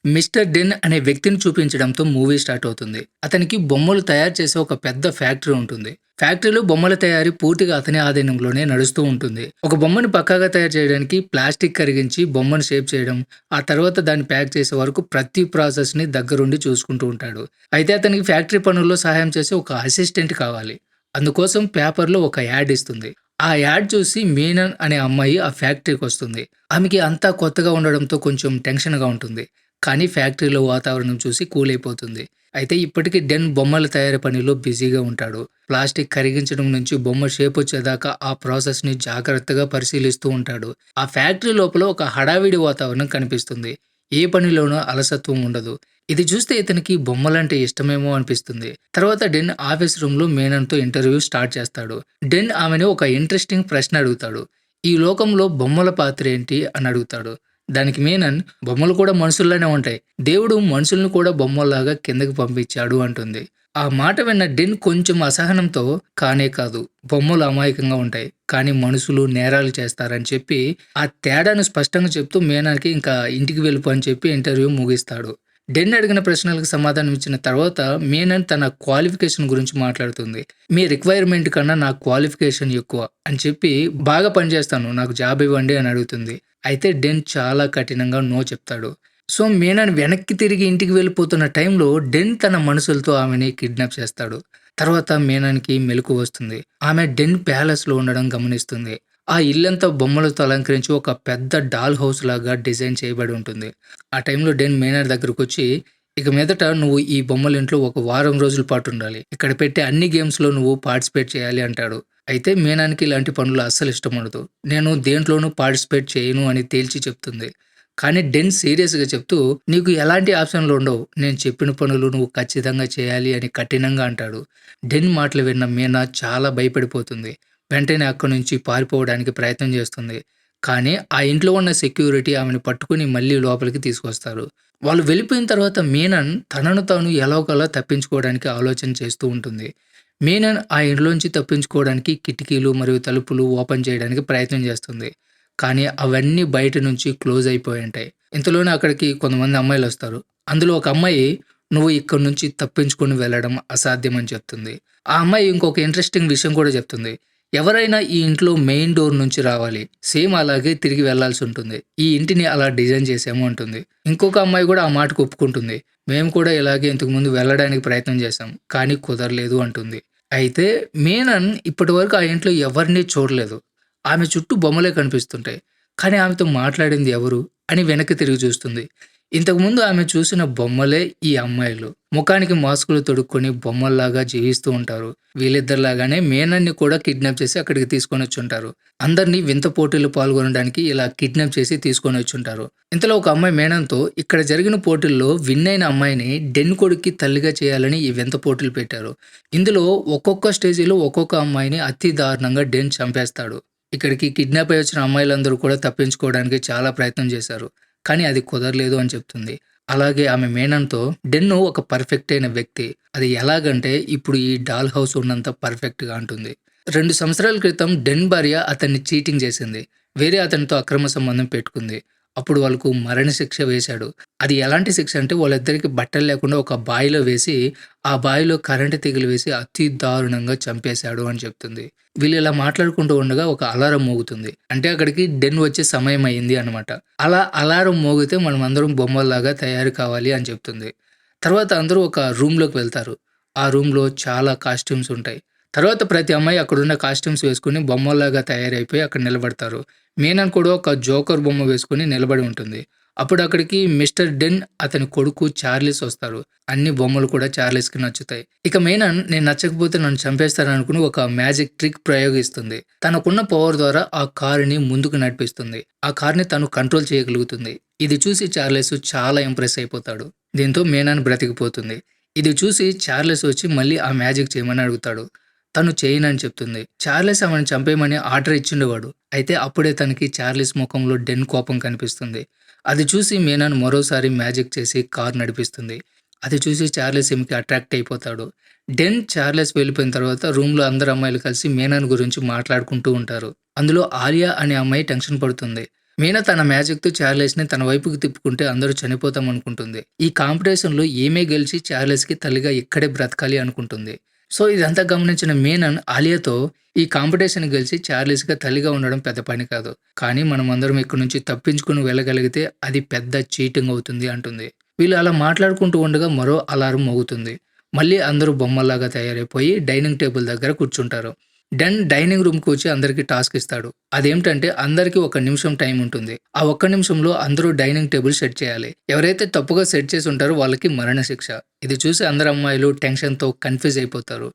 Mister den అనే వ్యక్తిని చూపించడంతో movie start అవుతుంది. అతనికి బొమ్మలు తయారు చేసే ఒక పెద్ద ఫ్యాక్టరీ ఉంటుంది. ఫ్యాక్టరీలో బొమ్మల తయారీ పూర్తిగా అతని ఆధీనంలోనే నడుస్తూ ఉంటుంది. ఒక బొమ్మని పక్కాగా తయారు చేయడానికి ప్లాస్టిక్ కరిగించి బొమ్మను షేప్ చేయడం, ఆ తర్వాత దాన్ని ప్యాక్ చేసే వరకు ప్రతి ప్రాసెస్‌ని దగ్గరుండి చూసుకుంటూ ఉంటాడు. అయితే అతనికి ఫ్యాక్టరీ పనుల్లో సహాయం చేసే ఒక అసిస్టెంట్ కావాలి. అందుకోసం పేపర్‌లో ఒక యాడ్ ఇస్తుంది. ఆ యాడ్ చూసి మీనన్ అనే అమ్మాయి ఆ ఫ్యాక్టరీకొస్తుంది. ఆమెకి అంతా కొత్తగా ఉండడంతో కొంచెం టెన్షన్‌గా ఉంటుంది. కానీ ఫ్యాక్టరీలో వాతావరణం చూసి కూల్ అయిపోతుంది. అయితే ఇప్పటికి డెన్ బొమ్మల తయారీ పనిలో బిజీగా ఉంటాడు. ప్లాస్టిక్ కరిగించడం నుంచి బొమ్మ షేపొచ్చేదాకా ఆ ప్రాసెస్‌ని జాగ్రత్తగా పరిశీలిస్తూ ఉంటాడు. ఆ ఫ్యాక్టరీ లోపల ఒక హడావిడి వాతావరణం కనిపిస్తుంది. ఏ పనిలోనూ అలసత్వం ఉండదు. ఇది చూస్తే ఇతనికి బొమ్మలంటే ఇష్టమేమో అనిపిస్తుంది. తర్వాత డెన్ ఆఫీస్ రూమ్‌లో మేనన్‌తో ఇంటర్వ్యూ స్టార్ట్ చేస్తాడు. డెన్ ఆమెని ఒక ఇంట్రెస్టింగ్ ప్రశ్న అడుగుతాడు. "ఈ లోకంలో బొమ్మల పాత్ర ఏంటి?" అని అడుగుతాడు. దానికి మీనన్, "బొమ్మలు కూడా మనుషుల్లానే ఉంటాయి. దేవుడు మనుషుల్ని కూడా బొమ్మల్లాగా కిందకి పంపించాడు" అంటుంది. ఆ మాట విన్న డెన్ కొంచెం అసహనంతో, "కానే కాదు, బొమ్మలు అమాయకంగా ఉంటాయి. కానీ మనుషులు నేరాలు చేస్తారని" చెప్పి ఆ తేడాను స్పష్టంగా చెప్తూ మీనన్‌కి ఇంకా ఇంటికి వెళ్ళిపో అని చెప్పి ఇంటర్వ్యూ ముగిస్తాడు. డెన్ అడిగిన ప్రశ్నలకు సమాధానం ఇచ్చిన తర్వాత మీనన్ తన క్వాలిఫికేషన్ గురించి మాట్లాడుతుంది. "మీ రిక్వైర్మెంట్ కన్నా నా క్వాలిఫికేషన్ ఎక్కువ అని చెప్పి బాగా పనిచేస్తాను. నాకు జాబ్ ఇవ్వండి" అని అడుగుతుంది. అయితే డెన్ చాలా కఠినంగా నో చెప్తాడు. సో, మీనన్ వెనక్కి తిరిగి ఇంటికి వెళ్ళిపోతున్న టైంలో డెన్ తన మనుషులతో ఆమెని కిడ్నాప్ చేస్తాడు. తర్వాత మీనన్‌కి మెలకువ వస్తుంది. ఆమె డెన్ ప్యాలెస్‌లో ఉండడం గమనిస్తుంది. ఆ ఇల్లంతా బొమ్మలతో అలంకరించి ఒక పెద్ద డాల్ హౌస్ లాగా డిజైన్ చేయబడి ఉంటుంది. ఆ టైంలో డెన్ మీనన్ దగ్గరకొచ్చి, "ఇక మీదట నువ్వు ఈ బొమ్మలింట్లో ఒక వారం రోజుల పాటు ఉండాలి. ఇక్కడ పెట్టే అన్ని గేమ్స్‌లో నువ్వు పార్టిసిపేట్ చేయాలి" అంటాడు. అయితే మీనానికి ఇలాంటి పనులు అస్సలు ఇష్టముండదు. "నేను దేంట్లోనూ పార్టిసిపేట్ చేయను" అని తేల్చి చెప్తుంది. కానీ డెన్ సీరియస్‌గా చెప్తూ, "నీకు ఎలాంటి ఆప్షన్‌లుండవు. నేను చెప్పిన పనులు నువ్వు ఖచ్చితంగా చేయాలి" అని కఠినంగా అంటాడు. డెన్ మాటలు విన్న మీనా చాలా భయపడిపోతుంది. వెంటనే అక్కడి నుంచి పారిపోవడానికి ప్రయత్నం చేస్తుంది. కానీ ఆ ఇంట్లో ఉన్న సెక్యూరిటీ ఆమెను పట్టుకొని మళ్ళీ లోపలికి తీసుకొస్తారు. వాళ్ళు వెళ్ళిపోయిన తర్వాత మీనన్ తనను తాను ఎలాగోలా తప్పించుకోవడానికి ఆలోచన చేస్తూ ఉంటుంది. మీనన్ ఆ ఇంట్లోంచి తప్పించుకోవడానికి కిటికీలు మరియు తలుపులు ఓపెన్ చేయడానికి ప్రయత్నం చేస్తుంది. కానీ అవన్నీ బయట నుంచి క్లోజ్ అయిపోయుంటాయి. ఇంతలోనే అక్కడికి కొంతమంది అమ్మాయిలొస్తారు. అందులో ఒక అమ్మాయి, "నువ్వు ఇక్కడి నుంచి తప్పించుకొని వెళ్ళడం అసాధ్యం" అని చెప్తుంది. ఆ అమ్మాయి ఇంకొక ఇంట్రెస్టింగ్ విషయం కూడా చెప్తుంది. "ఎవరైనా ఈ ఇంట్లో మెయిన్ డోర్ నుంచి రావాలి. సేమ్ అలాగే తిరిగి వెళ్ళాల్సుంటుంది. ఈ ఇంటిని అలా డిజైన్ చేశాము" అంటుంది. ఇంకొక అమ్మాయి కూడా ఆ మాటకు ఒప్పుకుంటుంది. "మేము కూడా ఇలాగే ఇంతకుముందు వెళ్ళడానికి ప్రయత్నం చేశాం. కానీ కుదరలేదు" అంటుంది. అయితే మీనన్ ఇప్పటివరకు ఆ ఇంట్లో ఎవరిని చూడలేదు. ఆమె చుట్టూ బొమ్మలే కనిపిస్తుంటాయి. కానీ ఆమెతో మాట్లాడింది ఎవరు అని వెనక్కి తిరిగి చూస్తుంది. ఇంతకుముందు ఆమె చూసిన బొమ్మలే ఈ అమ్మాయిలు. ముఖానికి మాస్కులు తొడుక్కొని బొమ్మల్లాగా జీవిస్తూ ఉంటారు. వీళ్ళిద్దరిలాగానే మీనన్‌ని కూడా కిడ్నాప్ చేసి అక్కడికి తీసుకొనొచ్చుంటారు. అందరిని వింత పోటీల్లో పాల్గొనడానికి ఇలా కిడ్నాప్ చేసి తీసుకొనొచ్చుంటారు. ఇంతలో ఒక అమ్మాయి మీనన్‌తో, "ఇక్కడ జరిగిన పోటీల్లో విన్ అయిన అమ్మాయిని డెన్ కొడుక్కి తల్లిగా చేయాలని ఈ వింత పోటీలు పెట్టారు. ఇందులో ఒక్కొక్క స్టేజిలో ఒక్కొక్క అమ్మాయిని అతి దారుణంగా డెన్ చంపేస్తాడు. ఇక్కడికి కిడ్నాప్ అయ్యి వచ్చిన అమ్మాయిలందరూ కూడా తప్పించుకోవడానికి చాలా ప్రయత్నం చేశారు. కానీ అది కుదరలేదు" అని చెప్తుంది. అలాగే ఆమె మీనన్‌తో, "డెన్ను ఒక పర్ఫెక్ట్ అయిన వ్యక్తి. అది ఎలాగంటే ఇప్పుడు ఈ డాల్ హౌస్ ఉన్నంత పర్ఫెక్ట్‌గా" అంటుంది. 2 సంవత్సరాల క్రితం డెన్ భార్య అతన్ని చీటింగ్ చేసింది. వేరే అతనితో అక్రమ సంబంధం పెట్టుకుంది. అప్పుడు వాళ్ళకు మరణశిక్ష వేశాడు. అది ఎలాంటి శిక్ష అంటే వాళ్ళిద్దరికీ బట్టలు లేకుండా ఒక బావిలో వేసి, ఆ బావిలో కరెంటు తీగలు వేసి అతి దారుణంగా చంపేశాడు అని చెప్తుంది. వీళ్ళు ఇలా మాట్లాడుకుంటూ ఉండగా ఒక అలారం మోగుతుంది. అంటే అక్కడికి డెన్ వచ్చే సమయం అయింది అన్నమాట. అలా అలారం మోగితే మనమందరం బొమ్మల్లాగా తయారు కావాలి అని చెప్తుంది. తర్వాత అందరూ ఒక రూమ్‌లోకి వెళ్తారు. ఆ రూమ్‌లో చాలా కాస్ట్యూమ్స్ ఉంటాయి. తర్వాత ప్రతి అమ్మాయి అక్కడున్న కాస్ట్యూమ్స్ వేసుకొని బొమ్మల్లాగా తయారైపోయి అక్కడ నిలబడతారు. మీనన్ కూడా ఒక జోకర్ బొమ్మ వేసుకొని నిలబడి ఉంటుంది. అప్పుడు అక్కడికి మిస్టర్ డెన్, అతని కొడుకు చార్లీస్ వస్తారు. అన్ని బొమ్మలు కూడా చార్లీస్‌కి నచ్చుతాయి. ఇక మీనన్, నేను నచ్చకపోతే నన్ను చంపేస్తారనుకుని ఒక మ్యాజిక్ ట్రిక్ ప్రయోగిస్తుంది. తనకున్న పవర్ ద్వారా ఆ కారుని ముందుకు నడిపిస్తుంది. ఆ కార్‌ని తను కంట్రోల్ చేయగలుగుతుంది. ఇది చూసి చార్లెస్ చాలా ఇంప్రెస్ అయిపోతాడు. దీంతో మీనన్ బ్రతికిపోతుంది. ఇది చూసి చార్లెస్ వచ్చి మళ్ళీ ఆ మ్యాజిక్ చేయమని అడుగుతాడు. తను చేయనని చెప్తుంది. చార్లెస్ ఆమెను చంపేయమని ఆర్డర్ ఇచ్చుండేవాడు. అయితే అప్పుడే తనకి చార్లెస్ ముఖంలో డెన్ కోపం కనిపిస్తుంది. అది చూసి మీనన్ మరోసారి మ్యాజిక్ చేసి కారు నడిపిస్తుంది. అది చూసి చార్లెస్ ఈమెకి అట్రాక్ట్ అయిపోతాడు. డెన్, చార్లెస్ వెళ్ళిపోయిన తర్వాత రూమ్‌లో అందరు అమ్మాయిలు కలిసి మీనన్ గురించి మాట్లాడుకుంటూ ఉంటారు. అందులో ఆలియా అనే అమ్మాయి టెన్షన్ పడుతుంది. మీనా తన మ్యాజిక్‌తో చార్లెస్‌ని తన వైపుకి తిప్పుకుంటే అందరూ చనిపోతాం అనుకుంటుంది. ఈ కాంపిటీషన్‌లో ఈమె గెలిచి చార్లెస్‌కి తల్లిగా ఇక్కడే బ్రతకాలి అనుకుంటుంది. సో, ఇదంతా గమనించిన మీనన్ ఆలియాతో ఈ కాంపిటీషన్ గెలిచి చార్లెస్‌గా తల్లిగా ఉండడం పెద్ద పని కాదు. కానీ మనమందరం ఇక్కడి నుంచి తప్పించుకొని వెళ్ళగలిగితే అది పెద్ద చీటింగ్ అవుతుంది అంటుంది. వీళ్ళు అలా మాట్లాడుకుంటూ ఉండగా మరో అలారం మోగుతుంది. మళ్ళీ అందరూ బొమ్మల్లాగా తయారైపోయి డైనింగ్ టేబుల్ దగ్గర కూర్చుంటారు. డైనింగ్ రూమ్‌కి వచ్చి అందరికీ టాస్క్ ఇస్తాడు. అదేంటంటే అందరికీ ఒక నిమిషం టైం ఉంటుంది. ఆ ఒక్క నిమిషంలో అందరూ డైనింగ్ టేబుల్ సెట్ చేయాలి. ఎవరైతే తప్పుగా సెట్ చేసి ఉంటారో వాళ్ళకి మరణశిక్ష. ఇది చూసి అందరు అమ్మాయిలు టెన్షన్‌తో కన్‌ఫ్యూజ్ అయిపోతారు.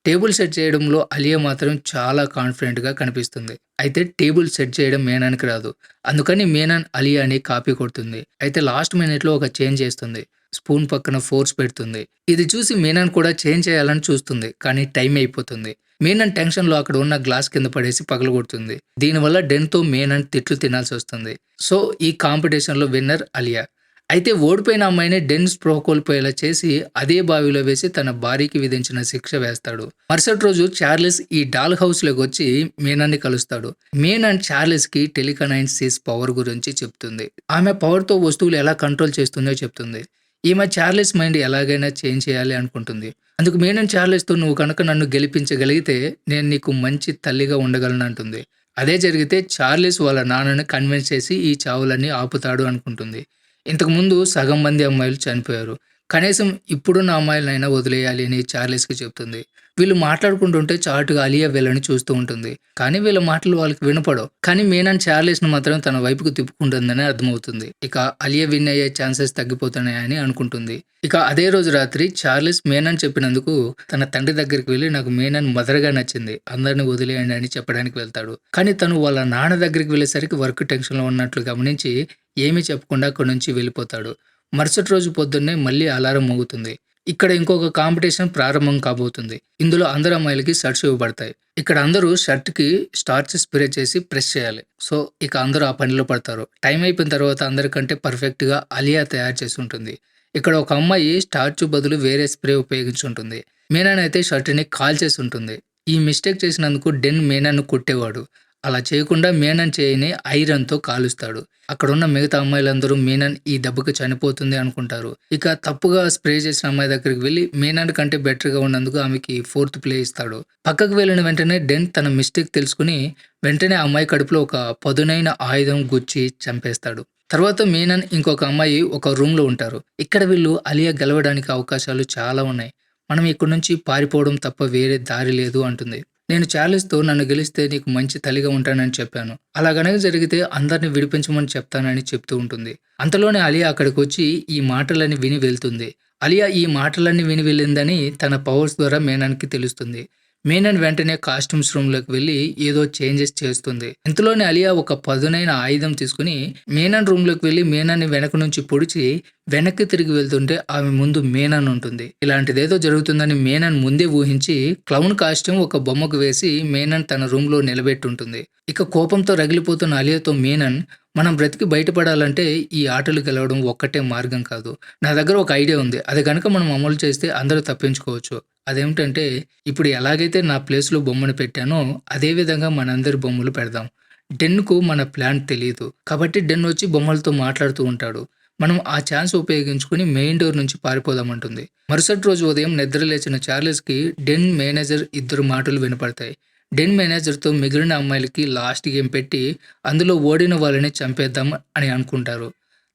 టేబుల్ సెట్ చేయడంలో అలియా మాత్రం చాలా కాన్ఫిడెంట్‌గా కనిపిస్తుంది. అయితే టేబుల్ సెట్ చేయడం మీనన్‌కి రాదు. అందుకని మీనన్ అలియాని కాపీ కొడుతుంది. అయితే లాస్ట్ మినిట్‌లో ఒక చేంజ్ చేస్తుంది. స్పూన్ పక్కన ఫోర్స్ పెడుతుంది. ఇది చూసి మీనన్ కూడా చేంజ్ చేయాలని చూస్తుంది. కానీ టైం అయిపోతుంది. మీనన్ టెన్షన్‌లో అక్కడ ఉన్న గ్లాస్ కింద పడేసి పగలగొడుతుంది. దీనివల్ల డెన్‌తో మీనన్ తిట్లు తినాల్సొస్తుంది. సో, ఈ కాంపిటీషన్‌లో విన్నర్ అలియా. అయితే ఓడిపోయిన అమ్మాయిని డెన్ స్పృహ కోల్పోయేలా చేసి అదే బావిలో వేసి తన భార్యకి విధించిన శిక్ష వేస్తాడు. మరుసటి రోజు చార్లెస్ ఈ డాల్ హౌస్‌లోకొచ్చి మీనన్‌ని కలుస్తాడు. మీనన్ చార్లెస్‌కి టెలికనైన్సిస్ పవర్ గురించి చెప్తుంది. ఆమె పవర్‌తో వస్తువులు ఎలా కంట్రోల్ చేస్తుందో చెప్తుంది. ఈమె చార్లెస్ మైండ్ ఎలాగైనా చేంజ్ చేయాలి అనుకుంటుంది. అందుకు మీనన్ చార్లెస్‌తో "నువ్వు కనుక నన్ను గెలిపించగలిగితే నేను నీకు మంచి తల్లిగా ఉండగలను" అంటుంది. అదే జరిగితే చార్లెస్ వాళ్ళ నాన్నని కన్విన్స్ చేసి ఈ చావులన్నీ ఆపుతాడు అనుకుంటుంది. ఇంతకుముందు సగం మంది అమ్మాయిలు చనిపోయారు. కనీసం ఇప్పుడున్న అమ్మాయిలనైనా వదిలేయాలి అని చార్లెస్‌కి చెప్తుంది. వీళ్ళు మాట్లాడుకుంటుంటే చాటుగా అలియా వీళ్ళని చూస్తూ ఉంటుంది. కానీ వీళ్ళ మాటలు వాళ్ళకి వినపడవు. కానీ మీనన్ చార్లెస్‌ని మాత్రం తన వైపుకు తిప్పుకుంటుందని అర్థమవుతుంది. ఇక అలియా విన్ అయ్యే ఛాన్సెస్ తగ్గిపోతున్నాయని అనుకుంటుంది. ఇక అదే రోజు రాత్రి చార్లెస్ మీనన్ చెప్పినందుకు తన తండ్రి దగ్గరికి వెళ్లి నాకు మీనన్ మదర్‌గా నచ్చింది. అందరిని వదిలేయండి అని చెప్పడానికి వెళ్తాడు. కానీ తను వాళ్ళ నాన్న దగ్గరికి వెళ్ళేసరికి వర్క్ టెన్షన్‌లో ఉన్నట్లు గమనించి ఏమీ చెప్పకుండా అక్కడి నుంచి వెళ్ళిపోతాడు. మరుసటి రోజు పొద్దున్నే మళ్ళీ అలారం మోగుతుంది. ఇక్కడ ఇంకొక కాంపిటీషన్ ప్రారంభం కాబోతుంది. ఇందులో అందరు అమ్మాయిలకి షర్ట్స్ ఇవ్వబడతాయి. ఇక్కడ అందరూ షర్ట్‌కి స్టార్చ్ స్ప్రే చేసి ప్రెస్ చేయాలి. సో, ఇక అందరూ ఆ పనిలో పడతారు. టైం అయిపోయిన తర్వాత అందరికంటే పర్ఫెక్ట్‌గా అలియా తయారు చేసి ఉంటుంది. ఇక్కడ ఒక అమ్మాయి స్టార్చ్ బదులు వేరే స్ప్రే ఉపయోగించుంటుంది. మీనన్ అయితే షర్ట్‌ని కాల్చేసి ఉంటుంది. ఈ మిస్టేక్ చేసినందుకు డెన్ మీనన్‌ను కొట్టేవాడు. అలా చేయకుండా మీనన్ చేయిని ఐరన్‌తో కాలుస్తాడు. అక్కడున్న మిగతా అమ్మాయిలందరూ మీనన్ ఈ దెబ్బకి చనిపోతుంది అనుకుంటారు. ఇక తప్పుగా స్ప్రే చేసిన అమ్మాయి దగ్గరికి వెళ్లి మీనన్ కంటే బెటర్‌గా ఉన్నందుకు ఆమెకి ఫోర్త్ ప్లే ఇస్తాడు. పక్కకు వెళ్ళిన వెంటనే డెన్ తన మిస్టేక్ తెలుసుకుని వెంటనే ఆ అమ్మాయి కడుపులో ఒక పదునైన ఆయుధం గుచ్చి చంపేస్తాడు. తర్వాత మీనన్ ఇంకొక అమ్మాయి ఒక రూమ్‌లో ఉంటారు. ఇక్కడ వీళ్ళు అలియా గెలవడానికి అవకాశాలు చాలా ఉన్నాయి. మనం ఇక్కడి నుంచి పారిపోవడం తప్ప వేరే దారి లేదు అంటుంది. నేను చార్లెస్‌తో నన్ను గెలిస్తే నీకు మంచి తల్లిగా ఉంటానని చెప్పాను. అలా గనక జరిగితే అందరిని విడిపించమని చెప్తానని చెప్తూ ఉంటుంది. అంతలోనే అలియా అక్కడికొచ్చి ఈ మాటలన్నీ విని వెళ్తుంది. అలియా ఈ మాటలన్నీ విని వెళ్ళిందని తన పవర్స్ ద్వారా మీనన్‌కి తెలుస్తుంది. మీనన్ వెంటనే కాస్ట్యూమ్స్ రూమ్‌లోకి వెళ్లి ఏదో చేంజెస్ చేస్తుంది. ఇంతలోనే అలియా ఒక పదునైన ఆయుధం తీసుకుని మీనన్ రూమ్‌లోకి వెళ్లి మీనన్‌ని వెనక నుంచి పొడిచి వెనక్కి తిరిగి వెళ్తుంటే ఆమె ముందు మీనన్ ఉంటుంది. ఇలాంటిదేదో జరుగుతుందని మీనన్ ముందే ఊహించి క్లౌన్ కాస్ట్యూమ్ ఒక బొమ్మకు వేసి మీనన్ తన రూమ్‌లో నిలబెట్టుంటుంది. ఇక కోపంతో రగిలిపోతున్న అలియాతో మీనన్ మనం బ్రతికి బయటపడాలంటే ఈ ఆటలు గెలవడం ఒక్కటే మార్గం కాదు. నా దగ్గర ఒక ఐడియా ఉంది. అది గనక మనం అమలు చేస్తే అందరూ తప్పించుకోవచ్చు. అదేమిటంటే ఇప్పుడు ఎలాగైతే నా ప్లేస్‌లో బొమ్మను పెట్టానో అదే విధంగా మనందరి బొమ్మలు పెడదాం. డెన్‌కు మన ప్లాన్ తెలీదు. కాబట్టి డెన్ వచ్చి బొమ్మలతో మాట్లాడుతూ ఉంటాడు. మనం ఆ ఛాన్స్ ఉపయోగించుకొని మెయిన్ డోర్ నుంచి పారిపోదామంటుంది. మరుసటి రోజు ఉదయం నిద్ర లేచిన చార్లెస్‌కి డెన్ మేనేజర్ ఇద్దరు మాటలు వినపడతాయి. డెన్ మేనేజర్‌తో మిగిలిన అమ్మాయిలకి లాస్ట్ గేమ్ పెట్టి అందులో ఓడిన వాళ్ళని చంపేద్దాం అని అనుకుంటారు.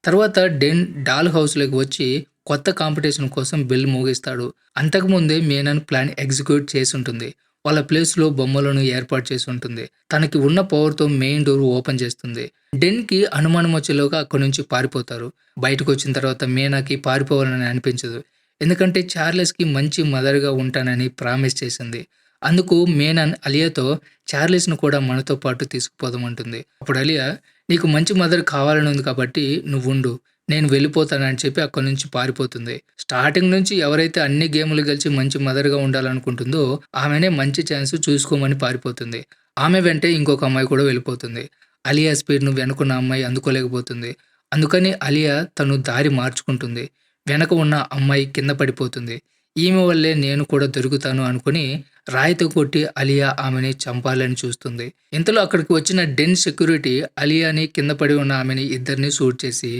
తర్వాత డెన్ డాల్ హౌస్‌లోకి వచ్చి కొత్త కాంపిటీషన్ కోసం బెల్ మోగిస్తాడు. అంతకుముందే మీనన్ ప్లాన్ ఎగ్జిక్యూట్ చేసుంటుంది. వాళ్ళ ప్లేస్‌లో బొమ్మలను ఏర్పాటు చేసుంటుంది. తనకి ఉన్న పవర్‌తో మెయిన్ డోర్ ఓపెన్ చేస్తుంది. డెన్‌కి అనుమానం వచ్చేలోగా అక్కడి నుంచి పారిపోతారు. బయటకొచ్చిన తర్వాత మీనాకి పారిపోవాలని అనిపించదు. ఎందుకంటే చార్లెస్‌కి మంచి మదర్‌గా ఉంటానని ప్రామిస్ చేసింది. అందుకు మీనన్ అలియాతో చార్లెస్‌ను కూడా మనతో పాటు తీసుకుపోదామంటుంది. అప్పుడు అలియా నీకు మంచి మదర్ కావాలని ఉంది కాబట్టి నువ్వుండు. నేను వెళ్ళిపోతానని చెప్పి అక్కడి నుంచి పారిపోతుంది. స్టార్టింగ్ నుంచి ఎవరైతే అన్ని గేములు గెలిచి మంచి మదర్‌గా ఉండాలనుకుంటుందో ఆమెనే మంచి ఛాన్స్ చూసుకోమని పారిపోతుంది. ఆమె వెంటే ఇంకొక అమ్మాయి కూడా వెళ్ళిపోతుంది. అలియా స్పీడ్‌ను వెనకున్న అమ్మాయి అందుకోలేకపోతుంది. అందుకని అలియా తను దారి మార్చుకుంటుంది. వెనక ఉన్న అమ్మాయి కింద పడిపోతుంది. ఈమె వల్లే నేను కూడా దొరుకుతాను అనుకుని రాయితో కొట్టి అలియా ఆమెని చంపాలని చూస్తుంది. ఇంతలో అక్కడికి వచ్చిన డెన్ సెక్యూరిటీ అలియాని, కింద పడి ఉన్న ఆమెని ఇద్దరిని షూట్ చేసి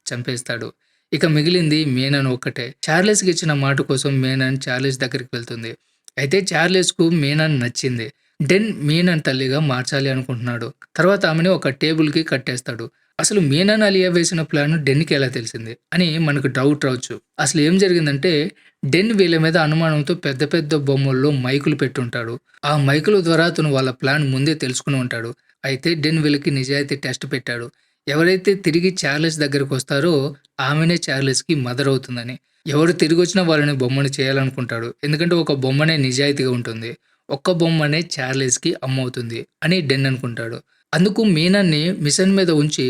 చంపేస్తాడు. ఇక మిగిలింది మేనన్ ఒక్కటే. చార్లెస్‌కి ఇచ్చిన మాట కోసం మేనన్ చార్లెస్ దగ్గరికి వెళ్తుంది. అయితే చార్లెస్‌కు మేనన్ నచ్చింది. డెన్ మీనన్ తల్లిగా మార్చాలి అనుకుంటున్నాడు. తర్వాత ఆమెని ఒక టేబుల్‌కి కట్టేస్తాడు. అసలు మీనన్ అలియా వేసిన ప్లాన్ డెన్‌కి ఎలా తెలిసింది అని మనకు డౌట్ రావచ్చు. అసలు ఏం జరిగిందంటే డెన్ వీళ్ళ మీద అనుమానంతో పెద్ద పెద్ద బొమ్మల్లో మైకులు పెట్టుంటాడు. ఆ మైకుల ద్వారా అతను వాళ్ళ ప్లాన్ ముందే తెలుసుకుని ఉంటాడు. అయితే డెన్ వీళ్ళకి నిజాయితీ టెస్ట్ పెట్టాడు. ఎవరైతే తిరిగి చార్లెస్ దగ్గరకు వస్తారో ఆమెనే చార్లెస్‌కి మదర్ అవుతుందని. ఎవరు తిరిగొచ్చినా వాళ్ళని బొమ్మని చేయాలనుకుంటాడు. ఎందుకంటే ఒక బొమ్మనే నిజాయితీగా ఉంటుంది. ఒక్క బొమ్మనే చార్లెస్‌కి అమ్మవుతుంది అని డెన్ అనుకుంటాడు. అందుకు మీనన్‌ని మిషన్ మీద ఉంచి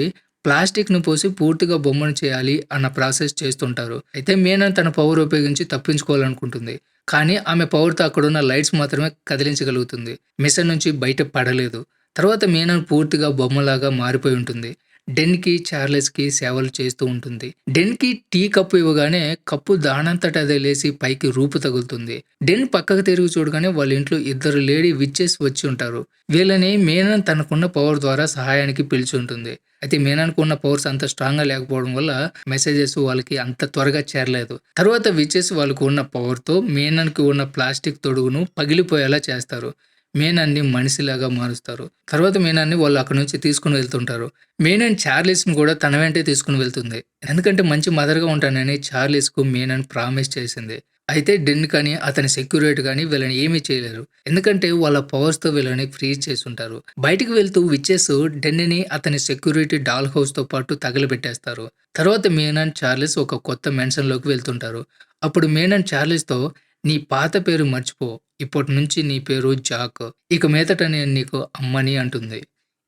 ప్లాస్టిక్‌ని పోసి పూర్తిగా బొమ్మను చేయాలి అన్న ప్రాసెస్ చేస్తుంటారు. అయితే మీనన్ తన పవర్ ఉపయోగించి తప్పించుకోవాలనుకుంటుంది. కానీ ఆమె పవర్‌తో అక్కడున్న లైట్స్ మాత్రమే కదిలించగలుగుతుంది. మిషన్ నుంచి బయట పడలేదు. తర్వాత మీనన్ పూర్తిగా బొమ్మలాగా మారిపోయి ఉంటుంది. డెన్‌కి, చార్లెస్‌కి సేవలు చేస్తూ ఉంటుంది. డెన్‌కి టీ కప్పు ఇవ్వగానే కప్పు దానంతట అదే లేసి పైకి రూపు తగులుతుంది. డెన్ పక్కకు తిరిగి చూడగానే వాళ్ళ ఇంట్లో ఇద్దరు లేడీ విచెస్ వచ్చి ఉంటారు. వీళ్ళని మీనన్ తనకున్న పవర్ ద్వారా సహాయానికి పిలిచి ఉంటుంది. అయితే మీనన్‌కు ఉన్న పవర్స్ అంత స్ట్రాంగ్‌గా లేకపోవడం వల్ల మెసేజెస్ వాళ్ళకి అంత త్వరగా చేరలేదు. తర్వాత విచెస్ వాళ్ళకు ఉన్న పవర్‌తో మీనన్‌కి ఉన్న ప్లాస్టిక్ తొడుగును పగిలిపోయేలా చేస్తారు. మీనన్‌ని మనిషిలాగా మారుస్తారు. తర్వాత మీనన్‌ని వాళ్ళు అక్కడి నుంచి తీసుకొని వెళ్తుంటారు. మీనన్ చార్లెస్‌ని కూడా తన వెంటే తీసుకొని వెళ్తుంది. ఎందుకంటే మంచి మదర్‌గా ఉంటానని చార్లెస్‌కు మీనన్ ప్రామిస్ చేసింది. అయితే డెన్ కానీ, అతని సెక్యూరిటీ కానీ వీళ్ళని ఏమీ చేయలేరు. ఎందుకంటే వాళ్ళ పవర్స్‌తో వీళ్ళని ఫ్రీజ్ చేసుంటారు. బయటికి వెళ్తూ విచెస్ డెన్‌ని, అతని సెక్యూరిటీ డాల్ హౌస్‌తో పాటు తగలబెట్టేస్తారు. తర్వాత మీనన్, చార్లెస్ ఒక కొత్త మెన్షన్‌లోకి వెళ్తుంటారు. అప్పుడు మీనన్ చార్లెస్‌తో నీ పాత పేరు మర్చిపో. ఇప్పటి నుంచి నీ పేరు జాక్. ఇక మీదట నేను నీకు అమ్మని అంటుంది.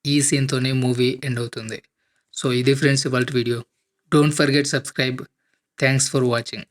ఈ సీన్‌తోనే మూవీ ఎండ్ అవుతుంది. సో ఇది ఫ్రెండ్స్ ఇవాల్టి video. Don't forget subscribe. Thanks for watching.